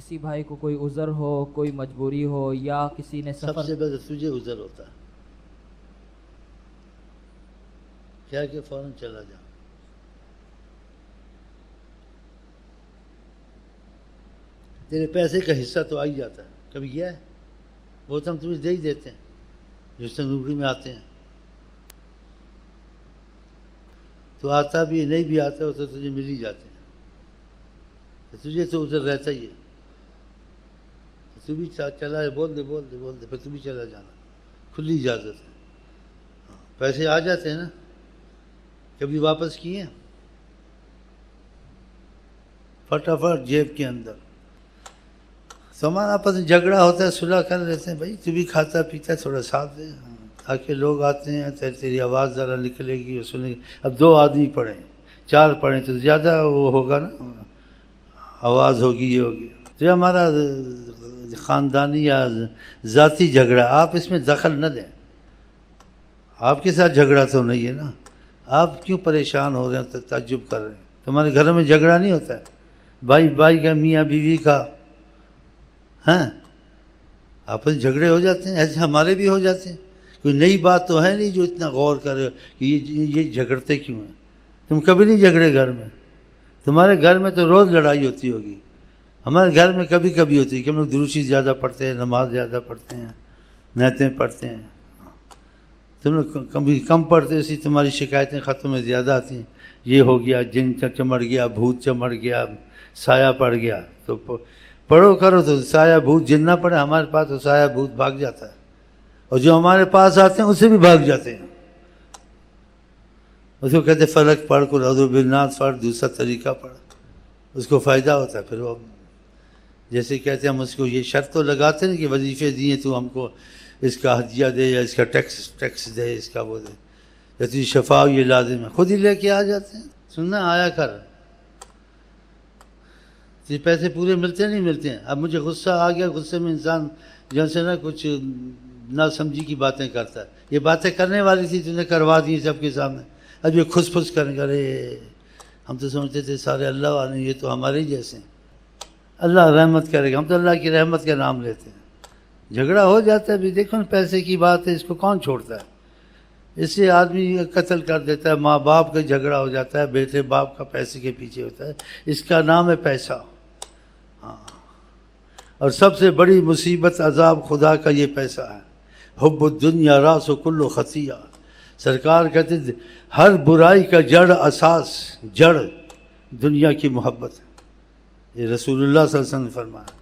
کسی بھائی کو کوئی عذر ہو، کوئی مجبوری ہو، یا کسی نے سب سفر سے پہلے تجھے عذر ہوتا ہے کیا کہ فوراً چلا جا. تیرے پیسے کا حصہ تو آ ہی جاتا ہے. کبھی گیا ہے؟ وہ تو ہم تجھے دے ہی دیتے ہیں جو صندوقی میں آتے ہیں. تو آتا بھی نہیں بھی آتا وہ تو تجھے مل ہی جاتے ہیں. تو تجھے تو ادھر رہتا ہی ہے. تو بھی چلا ہے، بول دے پھر تو بھی چلا جانا، کھلی اجازت ہے. پیسے آ جاتے ہیں نا. کبھی واپس کیے فٹافٹ جیب کے اندر. تو ہمارا آپس میں جھگڑا ہوتا ہے، صلح کر لیتے ہیں. بھائی تو بھی کھاتا پیتا تھوڑا ساتھ دے. تاکہ لوگ آتے ہیں تیری آواز ذرا نکلے گی اور سنیں گی. اب 2 آدمی پڑھیں 4 پڑھیں تو زیادہ وہ ہوگا نا، آواز ہوگی، یہ ہوگی. تو ہمارا خاندانی یا ذاتی جھگڑا، آپ اس میں دخل نہ دیں. آپ کے ساتھ جھگڑا تو نہیں ہے نا. آپ کیوں پریشان ہو رہے ہیں، تعجب کر رہے ہیں؟ تمہارے گھروں میں جھگڑا نہیں ہوتا ہے؟ بھائی کا، میاں بیوی کا، ہاں آپس جھگڑے ہو جاتے ہیں. ایسے ہمارے بھی ہو جاتے ہیں. کوئی نئی بات تو ہے نہیں جو اتنا غور کرے کہ یہ جھگڑتے کیوں ہیں. تم کبھی نہیں جھگڑے گھر میں؟ تمہارے گھر میں تو روز لڑائی ہوتی ہوگی. ہمارے گھر میں کبھی کبھی ہوتی ہے کہ ہم لوگ دروشی زیادہ پڑھتے ہیں، نماز زیادہ پڑھتے ہیں، نیتیں پڑھتے ہیں. تم لوگ کبھی کم پڑھتے، اسی تمہاری شکایتیں خطوں میں زیادہ آتی ہیں. یہ ہو گیا، جن چمڑ گیا، بھوت چمڑ گیا، سایہ پڑ گیا. تو پڑھو کرو تو سایہ بھوت جن نہ پڑے. ہمارے پاس تو سایہ بھوت بھاگ جاتا ہے، اور جو ہمارے پاس آتے ہیں اسے بھی بھاگ جاتے ہیں. اس کو کہتے فلک پڑھ کو اعوذ بالناس پڑھ، دوسرا طریقہ پڑھ، اس کو فائدہ ہوتا ہے. پھر وہ جیسے کہتے ہیں ہم اس کو یہ شرط تو لگاتے ہیں کہ وظیفے دیے تو ہم کو اس کا ہدیہ دے، یا اس کا ٹیکس دے، اس کا وہ دے، یا تجھے شفا یہ لازم ہے. خود ہی لے کے آ جاتے ہیں. سننا آیا کر. یہ پیسے پورے ملتے نہیں ملتے ہیں. اب مجھے غصہ آ گیا، غصے میں انسان جن سے نا کچھ نہ سمجھی کی باتیں کرتا ہے. یہ باتیں کرنے والی تھی تو نے کروا دی سب کے سامنے. اب یہ کھس پھس کرنے کا، ارے ہم تو سمجھتے تھے سارے اللہ والے، یہ تو ہمارے ہی جیسے ہیں، اللہ رحمت کرے گا. ہم تو اللہ کی رحمت کا نام لیتے ہیں. جھگڑا ہو جاتا ہے بھی. دیکھو پیسے کی بات ہے، اس کو کون چھوڑتا ہے؟ اس سے آدمی قتل کر دیتا ہے. ماں باپ کا جھگڑا ہو جاتا ہے، بیٹے باپ کا پیسے کے پیچھے ہوتا ہے. اس کا نام ہے پیسہ. ہاں، اور سب سے بڑی مصیبت عذاب خدا کا یہ پیسہ ہے. حب الدنیا راس کل خطیہ. سرکار کہتے ہر برائی کا جڑ، اساس، جڑ دنیا کی محبت ہے. یہ رسول اللہ صلی اللہ علیہ وسلم نے فرمایا.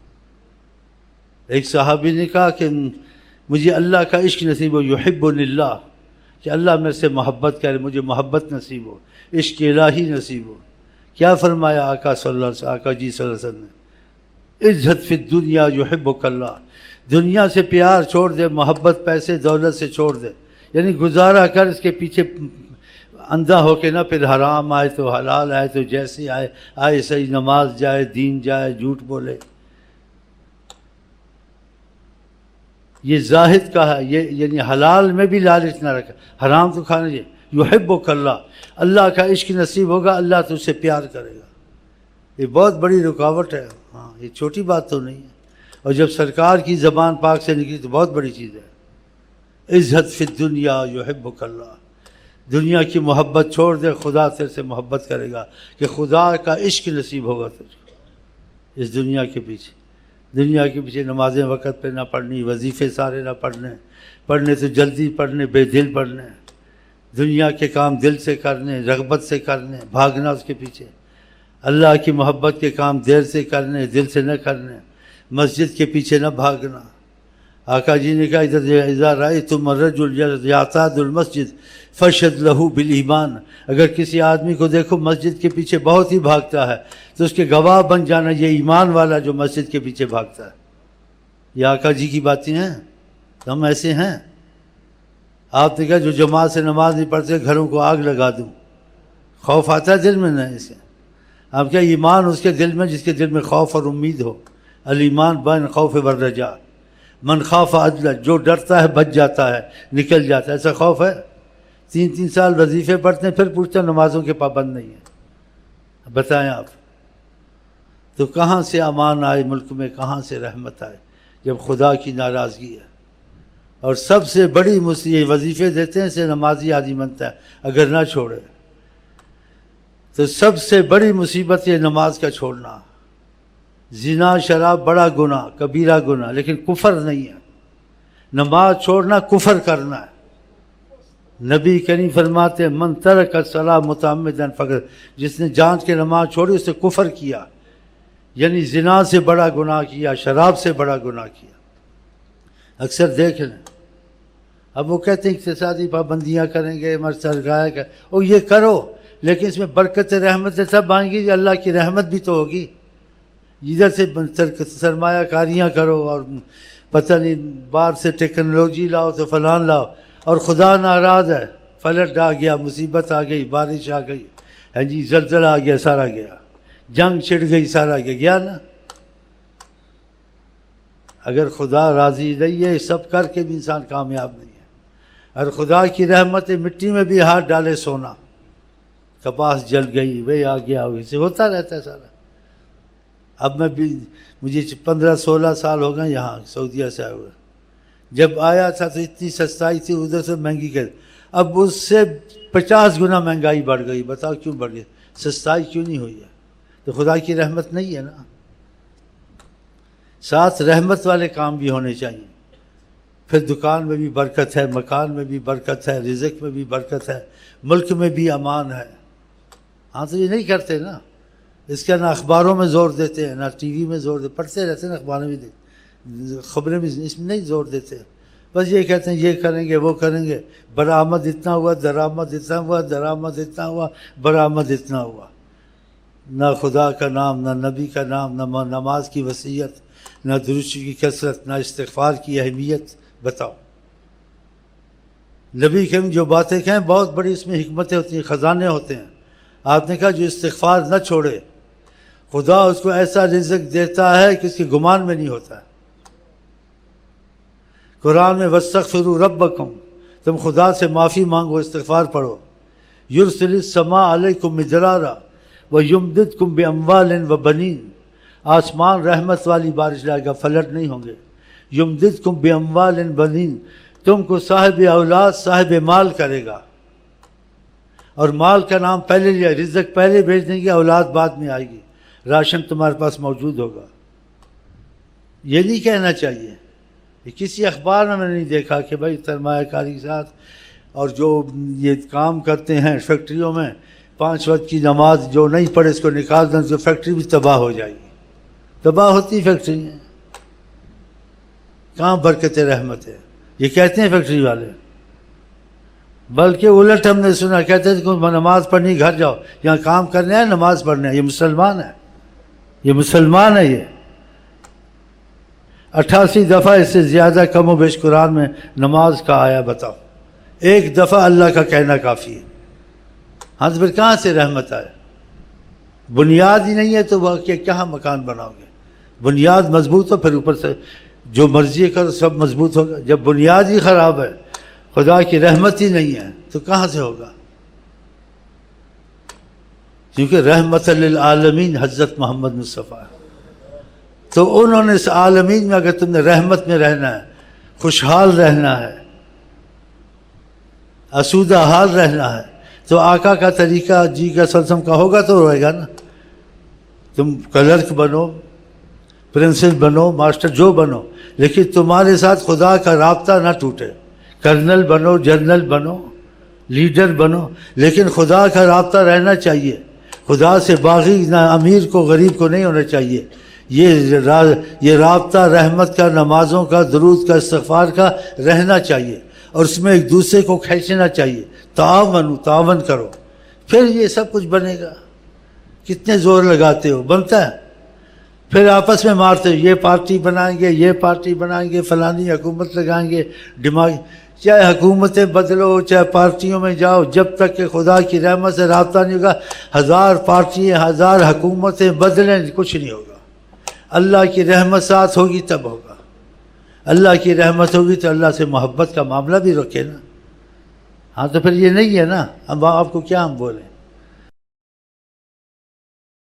ایک صحابی نے کہا کہ مجھے اللہ کا عشق نصیب ہو، یحبنی اللہ، کہ اللہ میرے سے محبت کرے، مجھے محبت نصیب ہو، عشق الہی نصیب ہو. کیا فرمایا آقا صلی اللہ علیہ وسلم، آقا جی صلی اللہ علیہ وسلم نے، عزت فی الدنیا یحبک اللہ. دنیا سے پیار چھوڑ دے، محبت پیسے دولت سے چھوڑ دے. یعنی گزارا کر اس کے پیچھے اندھا ہو کے نہ، پھر حرام آئے تو حلال آئے تو جیسے آئے صحیح، نماز جائے، دین جائے، جھوٹ بولے. یہ زاہد کا ہے. یہ یعنی حلال میں بھی لالچ نہ رکھا، حرام تو کھانا چاہیے. یحبک اللہ، اللہ کا عشق نصیب ہوگا، اللہ تجھ سے پیار کرے گا. یہ بہت بڑی رکاوٹ ہے. ہاں، یہ چھوٹی بات تو نہیں ہے. اور جب سرکار کی زبان پاک سے نکلی تو بہت بڑی چیز ہے. عزت فی الدنیا یحبک اللہ. دنیا کی محبت چھوڑ دے، خدا تیرے سے محبت کرے گا، کہ خدا کا عشق نصیب ہوگا تجھ کو. اس دنیا کے پیچھے نمازیں وقت پہ نہ پڑھنی، وظیفے سارے نہ پڑھنے تو جلدی پڑھنے، بے دل پڑھنے، دنیا کے کام دل سے کرنے، رغبت سے کرنے، بھاگنا اس کے پیچھے. اللہ کی محبت کے کام دیر سے کرنے، دل سے نہ کرنے، مسجد کے پیچھے نہ بھاگنا. آقا جی نے کہا اذا رأیتم الرجل یعتاد المسجد فاشهد له بالایمان. اگر کسی آدمی کو دیکھو مسجد کے پیچھے بہت ہی بھاگتا ہے تو اس کے گواہ بن جانا، یہ ایمان والا جو مسجد کے پیچھے بھاگتا ہے. یہ آقا جی کی باتیں ہیں. ہم ایسے ہیں. آپ نے کہا جو جماعت سے نماز نہیں پڑھتے گھروں کو آگ لگا دوں. خوف آتا ہے دل میں نہ اسے. آپ کیا ایمان اس کے دل میں جس کے دل میں خوف اور امید ہو. الایمان بین خوف والرجاء. من خاف ادلج، جو ڈرتا ہے بچ جاتا ہے، نکل جاتا ہے. ایسا خوف ہے. 3 سال وظیفے پڑھتے ہیں، پھر پوچھتے ہیں نمازوں کے پابند نہیں ہیں. بتائیں آپ. تو کہاں سے امان آئے ملک میں، کہاں سے رحمت آئے جب خدا کی ناراضگی ہے؟ اور سب سے بڑی مصیبت، وظیفے دیتے ہیں سے نمازی آدمی بنتا ہے اگر نہ چھوڑے، تو سب سے بڑی مصیبت یہ نماز کا چھوڑنا۔ زنا شراب بڑا گناہ، کبیرہ گناہ، لیکن کفر نہیں ہے۔ نماز چھوڑنا کفر کرنا ہے۔ نبی کریم فرماتے ہیں من ترک الصلاۃ متعمدا فقط، جس نے جان کے نماز چھوڑی اس نے کفر کیا، یعنی زنا سے بڑا گناہ کیا، شراب سے بڑا گناہ کیا۔ اکثر دیکھ لیں، اب وہ کہتے ہیں اقتصادی پابندیاں کریں گے، سرگاہ کا، اور یہ کرو، لیکن اس میں برکت رحمت سب آئیں گی، اللہ کی رحمت بھی تو ہوگی۔ ادھر سے سرمایہ کاریاں کرو اور پتہ نہیں باہر سے ٹیکنالوجی لاؤ تو فلان لاؤ، اور خدا ناراض ہے، فلٹ آ گیا، مصیبت آ گئی، بارش آ گئی، ہاں جی زلزلہ آ گیا، سارا گیا، جنگ چھڑ گئی، سارا گیا نا۔ اگر خدا راضی نہیں ہے سب کر کے بھی انسان کامیاب نہیں ہے۔ اور خدا کی رحمت مٹی میں بھی ہاتھ ڈالے سونا، کپاس جل گئی، وہ آ گیا، ویسے ہوتا رہتا ہے سارا۔ اب میں بھی مجھے 15-16 سال ہو گئے یہاں سعودیہ سے آئے ہوئے، جب آیا تھا تو اتنی سستائی تھی، ادھر سے مہنگی کر، اب اس سے 50 گنا مہنگائی بڑھ گئی۔ بتاؤ کیوں بڑھ گئی؟ سستائی کیوں نہیں ہوئی ہے؟ تو خدا کی رحمت نہیں ہے نا۔ ساتھ رحمت والے کام بھی ہونے چاہیے، پھر دکان میں بھی برکت ہے، مکان میں بھی برکت ہے، رزق میں بھی برکت ہے، ملک میں بھی امان ہے۔ ہاں تو یہ نہیں کرتے نا، اس کا نہ اخباروں میں زور دیتے ہیں، نہ ٹی وی میں زور دیتے، پڑھتے رہتے ہیں نا اخباروں میں، خبریں بھی اس میں نہیں زور دیتے، بس یہ کہتے ہیں یہ کریں گے وہ کریں گے، برآمد اتنا ہوا، درآمد اتنا ہوا، درآمد اتنا ہوا، برآمد اتنا ہوا۔ نہ خدا کا نام، نہ نبی کا نام، نہ نماز کی وصیت، نہ درود کی کثرت، نہ استغفار کی اہمیت۔ بتاؤ نبی کریم جو باتیں کہیں بہت بڑی اس میں حکمتیں ہوتی ہیں، خزانے ہوتے ہیں۔ آپ نے کہا جو استغفار نہ چھوڑے خدا اس کو ایسا رزق دیتا ہے کہ اس کے گمان میں نہیں ہوتا ہے۔ قرآن میں وَاسْتَغْفِرُوا رَبَّكُمْ، تم خدا سے معافی مانگو، استغفار پڑھو۔ يُرْسِلِ السَّمَاءَ عَلَيْكُمْ مِدْرَارًا وَيُمْدِدْكُمْ بِأَمْوَالٍ وَبَنِينَ، آسمان رحمت والی بارش لائے گا، فلٹ نہیں ہوں گے۔ يُمْدِدْكُمْ بِأَمْوَالٍ وَبَنِينَ، تم کو صاحب اولاد، صاحب مال کرے گا، اور مال کا نام پہلے لیا، رزق پہلے بھیج دیں گے، اولاد بعد میں آئے گی، راشن تمہارے پاس موجود ہوگا۔ یہ نہیں کہنا چاہیے، کسی اخبار میں نہیں دیکھا کہ بھائی سرمایہ کاری کے ساتھ اور جو یہ کام کرتے ہیں فیکٹریوں میں، 5 وقت کی نماز جو نہیں پڑھے اس کو نکال دیں تو فیکٹری بھی تباہ ہو جائے گی۔ تباہ ہوتی فیکٹری ہیں، کہاں برکت رحمت ہے؟ یہ کہتے ہیں فیکٹری والے، بلکہ الٹ ہم نے سنا کہتے ہیں کہ نماز پڑھنی گھر جاؤ، یہاں کام کرنے ہے، نماز پڑھنے ہے۔ یہ مسلمان ہے، یہ مسلمان ہے۔ یہ 88 دفعہ اس سے زیادہ کم و بیش قرآن میں نماز کا آیا۔ بتاؤ، ایک دفعہ اللہ کا کہنا کافی ہے۔ ہاں تو پھر کہاں سے رحمت آئے؟ بنیاد ہی نہیں ہے تو وہ کہاں مکان بناؤ گے؟ بنیاد مضبوط ہو پھر اوپر سے جو مرضی کرو سب مضبوط ہوگا۔ جب بنیاد ہی خراب ہے، خدا کی رحمت ہی نہیں ہے، تو کہاں سے ہوگا؟ کیونکہ رحمت للعالمین حضرت محمد مصطفیٰ، تو انہوں نے اس عالمین میں اگر تم نے رحمت میں رہنا ہے، خوشحال رہنا ہے، آسودہ حال رہنا ہے، تو آقا کا طریقہ جی کا سلسم کا ہوگا تو رہے گا نا۔ تم کلرک بنو، پرنسپل بنو، ماسٹر جو بنو، لیکن تمہارے ساتھ خدا کا رابطہ نہ ٹوٹے۔ کرنل بنو، جنرل بنو، لیڈر بنو، لیکن خدا کا رابطہ رہنا چاہیے۔ خدا سے باغی نہ امیر کو غریب کو نہیں ہونا چاہیے۔ یہ رابطہ رحمت کا، نمازوں کا، درود کا، استغفار کا رہنا چاہیے، اور اس میں ایک دوسرے کو کھینچنا چاہیے۔ تعاون کرو، پھر یہ سب کچھ بنے گا۔ کتنے زور لگاتے ہو، بنتا ہے؟ پھر آپس میں مارتے ہو، یہ پارٹی بنائیں گے، یہ پارٹی بنائیں گے، فلانی حکومت لگائیں گے، دماغ، چاہے حکومتیں بدلو، چاہے پارٹیوں میں جاؤ، جب تک کہ خدا کی رحمت سے رابطہ نہیں ہوگا، 1000 پارٹیاں، 1000 حکومتیں بدلیں، کچھ نہیں ہوگا۔ اللہ کی رحمت ساتھ ہوگی تب ہوگا۔ اللہ کی رحمت ہوگی تو اللہ سے محبت کا معاملہ بھی رکھے نا۔ ہاں تو پھر یہ نہیں ہے نا، اب آپ کو کیا ہم بولیں؟